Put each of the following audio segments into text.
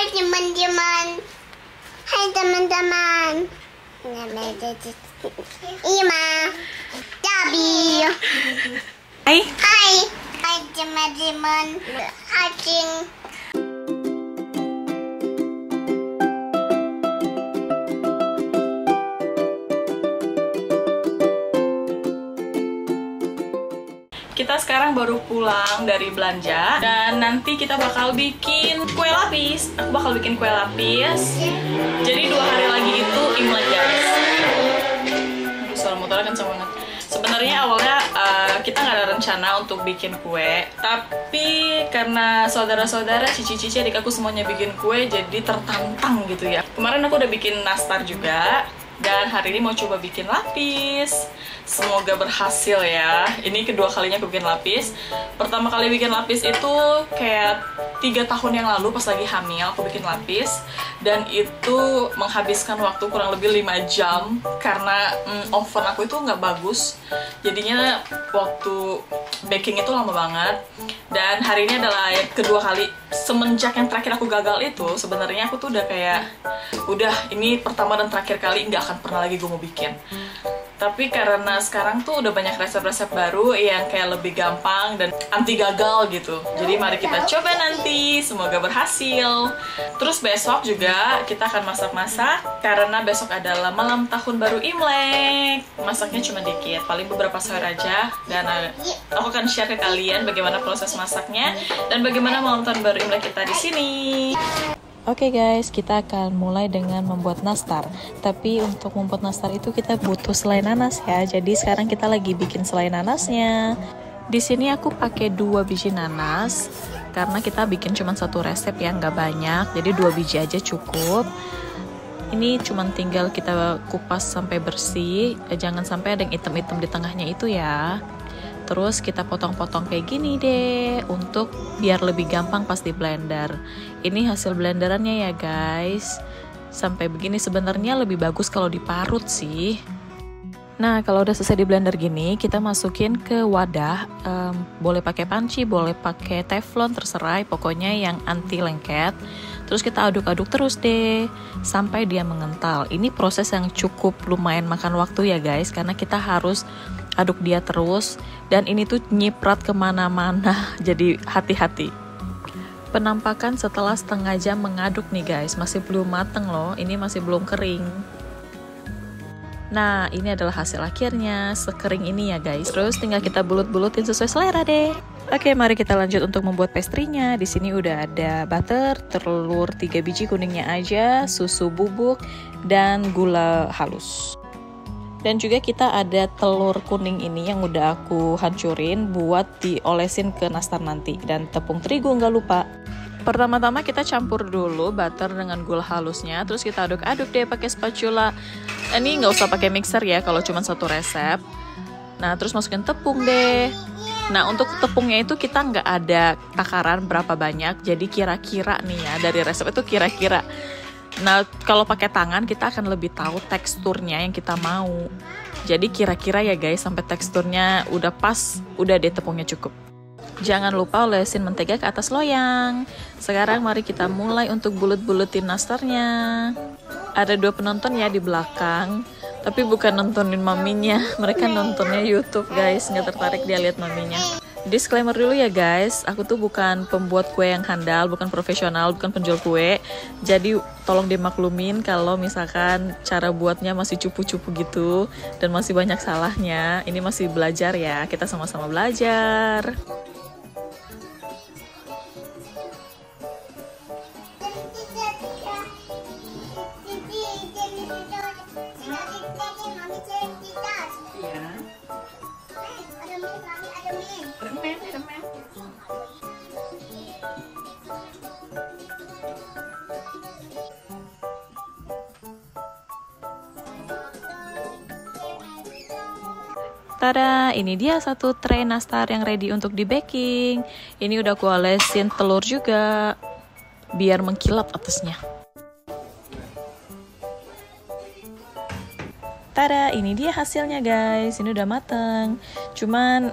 Hai teman-teman. Hai teman-teman. Ima. Dabi. Hai. Hai. Hai teman-teman. Acing. Kita sekarang baru pulang dari belanja dan nanti kita bakal bikin kue lapis. Aku bakal bikin kue lapis. Jadi 2 hari lagi itu Imlek, guys. Suara motornya kenceng banget. Sebenarnya awalnya kita nggak ada rencana untuk bikin kue, tapi karena saudara-saudara, cici-cici, adik aku semuanya bikin kue, jadi tertantang gitu ya. Kemarin aku udah bikin nastar juga. Dan hari ini mau coba bikin lapis. Semoga berhasil ya. Ini kedua kalinya aku bikin lapis. Pertama kali bikin lapis itu kayak 3 tahun yang lalu pas lagi hamil aku bikin lapis. Dan itu menghabiskan waktu kurang lebih 5 jam. Karena oven aku itu nggak bagus. Jadinya waktu baking itu lama banget. Dan hari ini adalah yang kedua kali. Semenjak yang terakhir aku gagal itu, sebenarnya aku tuh udah kayak, udah ini pertama dan terakhir kali, nggak akan pernah lagi gue mau bikin. Tapi karena sekarang tuh udah banyak resep-resep baru yang kayak lebih gampang dan anti gagal gitu. Jadi mari kita coba nanti, semoga berhasil. Terus besok juga kita akan masak-masak karena besok adalah malam tahun baru Imlek. Masaknya cuma dikit, paling beberapa sayur aja. Dan aku akan share ke kalian bagaimana proses masaknya dan bagaimana malam tahun baru Imlek kita di sini. Oke guys, kita akan mulai dengan membuat nastar. Tapi untuk membuat nastar itu kita butuh selai nanas ya. Jadi sekarang kita lagi bikin selai nanasnya. Di sini aku pakai 2 biji nanas karena kita bikin cuma 1 resep yang nggak banyak. Jadi 2 biji aja cukup. Ini cuma tinggal kita kupas sampai bersih. Jangan sampai ada yang hitam-hitam di tengahnya itu ya. Terus kita potong-potong kayak gini deh, untuk biar lebih gampang pas di blender. Ini hasil blenderannya ya guys. Sampai begini sebenarnya lebih bagus kalau diparut sih. Nah kalau udah selesai di blender gini, kita masukin ke wadah. Boleh pakai panci, boleh pakai teflon, terserah. Pokoknya yang anti lengket. Terus kita aduk-aduk terus deh sampai dia mengental. Ini proses yang cukup lumayan makan waktu ya guys, karena kita harus aduk dia terus. Dan ini tuh nyiprat kemana-mana, jadi hati-hati. Penampakan setelah setengah jam mengaduk nih guys, masih belum mateng loh, ini masih belum kering. Nah ini adalah hasil akhirnya, sekering ini ya guys. Terus tinggal kita bulut-bulutin sesuai selera deh. Oke, mari kita lanjut untuk membuat pastrinya. Di sini udah ada butter, telur 3 biji kuningnya aja, susu bubuk, dan gula halus. Dan juga kita ada telur kuning ini yang udah aku hancurin buat diolesin ke nastar nanti. Dan tepung terigu nggak lupa. Pertama-tama kita campur dulu butter dengan gula halusnya, terus kita aduk-aduk deh pakai spatula. Ini nggak usah pakai mixer ya kalau cuma 1 resep. Nah terus masukin tepung deh. Nah untuk tepungnya itu kita nggak ada takaran berapa banyak, jadi kira-kira nih ya dari resep itu kira-kira. Nah kalau pakai tangan kita akan lebih tahu teksturnya yang kita mau. Jadi kira-kira ya guys, sampai teksturnya udah pas, udah deh tepungnya cukup. Jangan lupa olesin mentega ke atas loyang. Sekarang mari kita mulai untuk bulut-bulutin nastarnya. Ada 2 penonton ya di belakang, tapi bukan nontonin maminya, mereka nontonnya YouTube guys, nggak tertarik dia lihat maminya. Disclaimer dulu ya guys, aku tuh bukan pembuat kue yang handal, bukan profesional, bukan penjual kue. Jadi tolong dimaklumin kalau misalkan cara buatnya masih cupu-cupu gitu dan masih banyak salahnya. Ini masih belajar ya, kita sama-sama belajar. Tada, ini dia 1 tray nastar yang ready untuk di baking. Ini udah aku olesin telur juga, biar mengkilap atasnya. Tada, ini dia hasilnya guys. Ini udah mateng. Cuman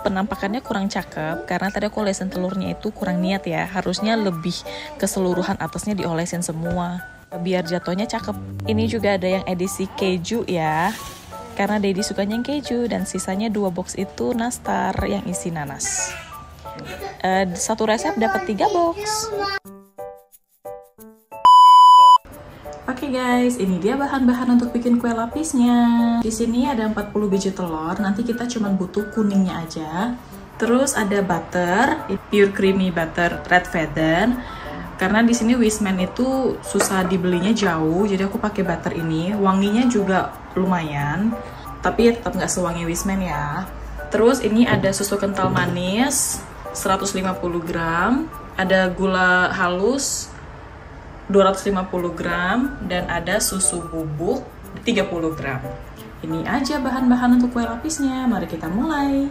penampakannya kurang cakep karena tadi aku olesin telurnya itu kurang niat ya. Harusnya lebih keseluruhan atasnya diolesin semua biar jatuhnya cakep. Ini juga ada yang edisi keju ya. Karena Daddy sukanya yang keju dan sisanya 2 box itu nastar yang isi nanas. Satu resep dapat 3 box. Oke guys, ini dia bahan-bahan untuk bikin kue lapisnya. Di sini ada 40 biji telur, nanti kita cuma butuh kuningnya aja. Terus ada butter, pure creamy butter red feather. Karena di sini Wisman itu susah dibelinya jauh, jadi aku pakai butter ini. Wanginya juga lumayan, tapi tetap nggak sewangi Wisman ya. Terus ini ada susu kental manis 150 gram, ada gula halus 250 gram, dan ada susu bubuk 30 gram. Ini aja bahan-bahan untuk kue lapisnya, mari kita mulai.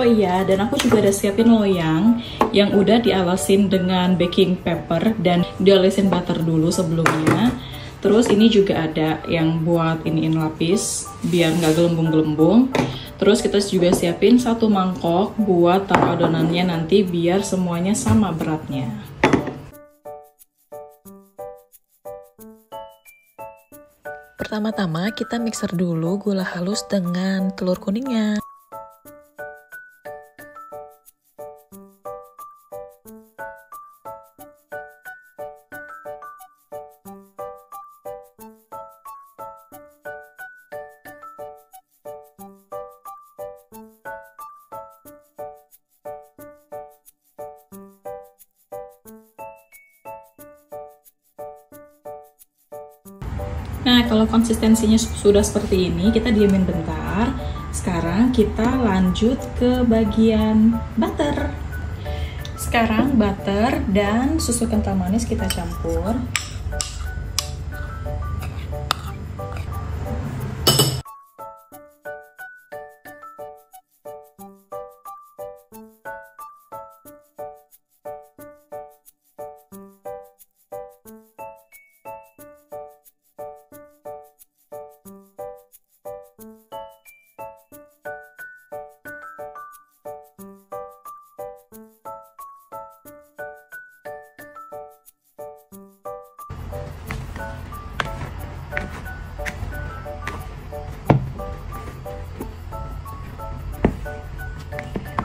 Oh iya, dan aku juga ada siapin loyang yang udah dialasin dengan baking paper dan diolesin butter dulu sebelumnya. Terus ini juga ada yang buat iniin lapis biar nggak gelembung-gelembung. Terus kita juga siapin 1 mangkok buat taruh adonannya nanti biar semuanya sama beratnya. Pertama-tama kita mixer dulu gula halus dengan telur kuningnya. Nah, kalau konsistensinya sudah seperti ini, kita diemin bentar. Sekarang kita lanjut ke bagian butter. Sekarang butter dan susu kental manis kita campur.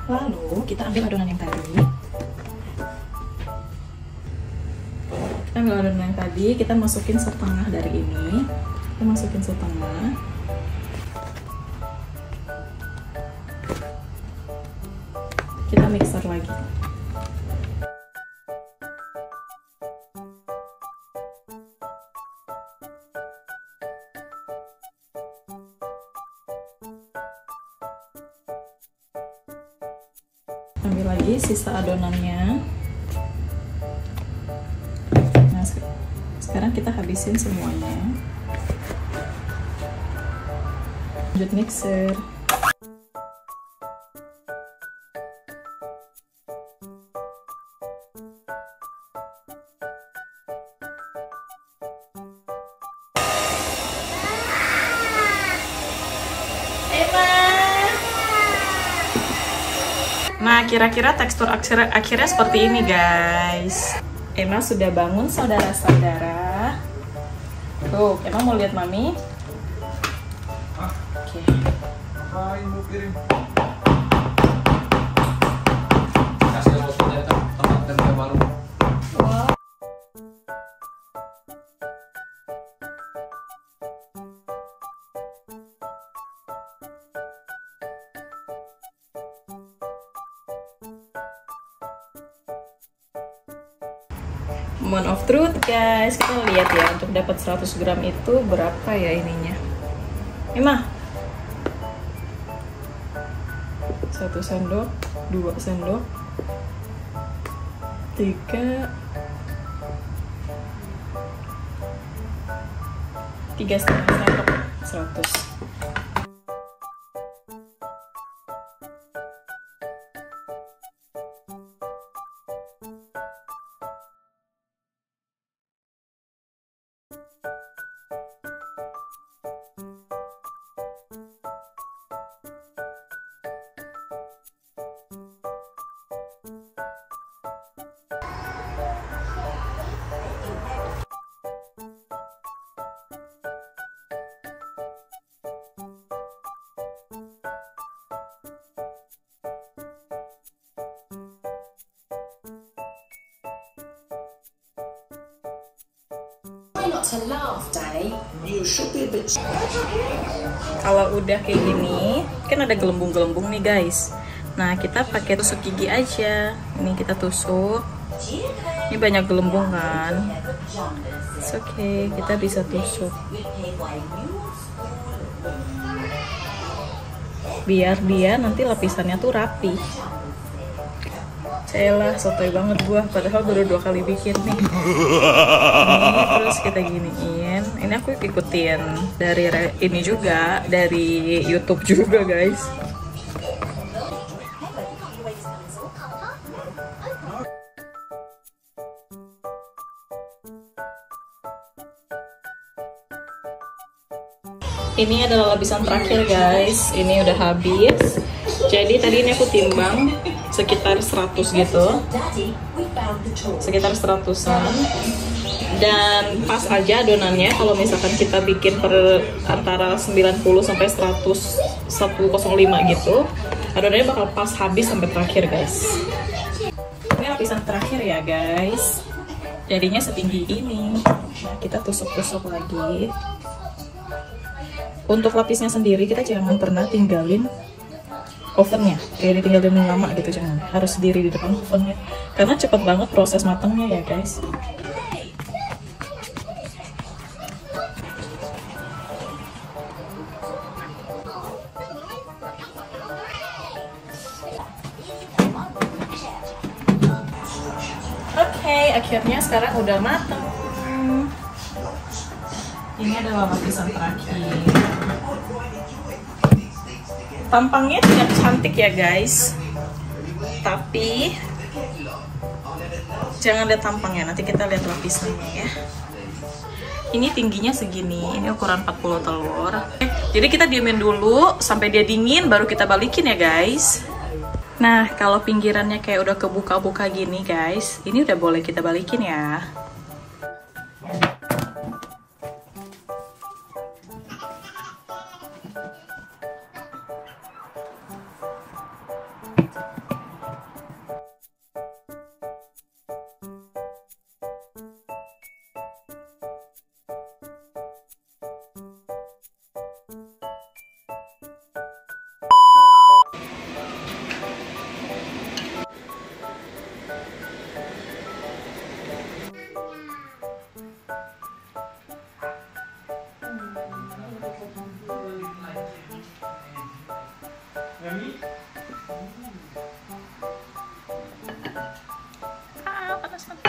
Lalu kita ambil adonan yang tadi. Kita masukin setengah dari ini. Kita masukin setengah. Kita mixer lagi. Ambil lagi sisa adonannya. Nah, sekarang kita habisin semuanya. Lanjut mixer. Nah, kira-kira tekstur akhirnya seperti ini, guys. Emma sudah bangun, saudara-saudara. Tuh, Emma mau lihat Mami? Oke. Ngapain lu kirim? Kasih rotinya tempat kerja baru. Moment of truth guys, kita lihat ya untuk dapat 100 gram itu berapa ya ininya. Emma 1 sendok, 2 sendok, 3 3,5 sendok 100. Kalau udah kayak gini, kan ada gelembung-gelembung nih guys. Nah, kita pakai tusuk gigi aja. Ini kita tusuk. Ini banyak gelembung kan? It's okay, kita bisa tusuk. Biar dia nanti lapisannya tuh rapi. Celah, sotoy banget gua. Padahal baru 2 kali bikin nih. Ini terus kita giniin. Ini aku ikutin dari ini juga, dari YouTube juga guys. Ini adalah lapisan terakhir guys. Ini udah habis. Jadi tadi ini aku timbang sekitar 100 gitu. Sekitar 100-an. Dan pas aja adonannya kalau misalkan kita bikin per antara 90 sampai 105 gitu. Adonannya bakal pas habis sampai terakhir guys. Ini lapisan terakhir ya guys. Jadinya setinggi ini. Nah, kita tusuk-tusuk lagi. Untuk lapisnya sendiri kita jangan pernah tinggalin ovennya, kayak ditinggalin lama gitu, jangan. Harus sendiri di depan ovennya, karena cepet banget proses matangnya ya guys. Oke, akhirnya sekarang udah matang. Ini adalah lapisan terakhir. Tampangnya tidak cantik ya guys, tapi jangan lihat tampangnya, nanti kita lihat lapisannya ya. Ini tingginya segini, ini ukuran 40 telur. Jadi kita diamin dulu sampai dia dingin, baru kita balikin ya guys. Nah, kalau pinggirannya kayak udah kebuka-buka gini guys, ini udah boleh kita balikin ya. Panas banget.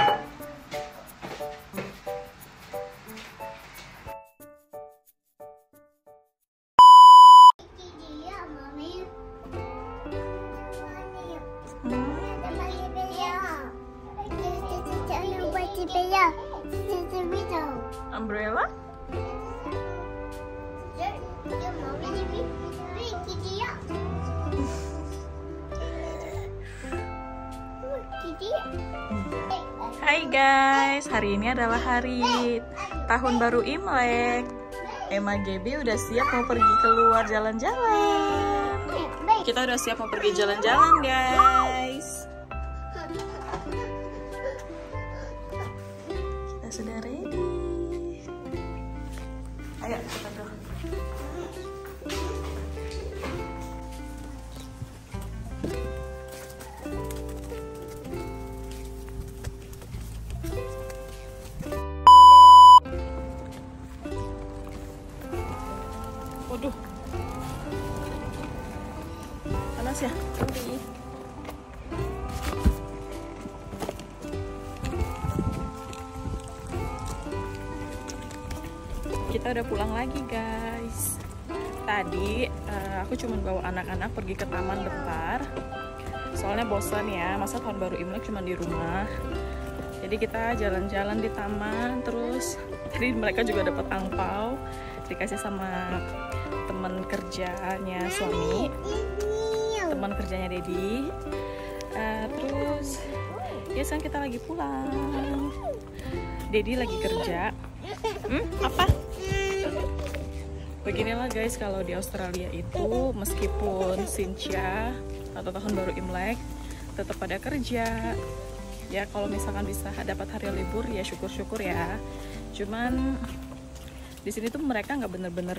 Umbrella? Hai guys, hari ini adalah hari tahun baru Imlek. Emma GB udah siap mau pergi keluar jalan-jalan. Kita udah siap mau pergi jalan-jalan guys. Kita sudah ready. Ayo kita dulu. Waduh, panas ya. Kita udah pulang lagi guys. Tadi aku cuma bawa anak-anak pergi ke taman bentar. Soalnya bosan ya, masa tahun baru Imlek cuma di rumah. Jadi kita jalan-jalan di taman. Terus tadi mereka juga dapat angpau, dikasih sama teman kerjanya suami, teman kerjanya Dedi. Terus ya sekarang kita lagi pulang. Dedi lagi kerja. Apa? Beginilah guys, kalau di Australia itu meskipun Sincha atau tahun baru Imlek tetap pada kerja. Ya kalau misalkan bisa dapat hari libur ya syukur-syukur ya. Cuman di sini tuh mereka nggak bener-bener,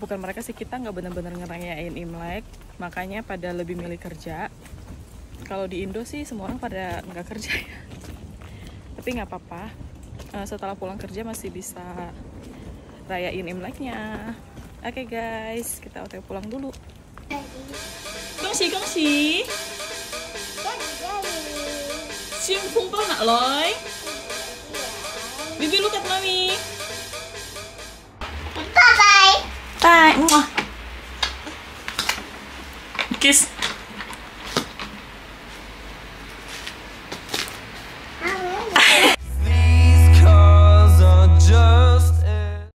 bukan mereka sih, kita nggak bener-bener ngerayain Imlek, makanya pada lebih milih kerja. Kalau di Indo sih semua orang pada nggak kerja ya, tapi nggak apa-apa. Setelah pulang kerja masih bisa rayain Imleknya. Oke guys, kita OTW pulang dulu. Gongsi. Cium kumpul nak loy. Bibi look at mommy. Bye bye. Bye. Kiss.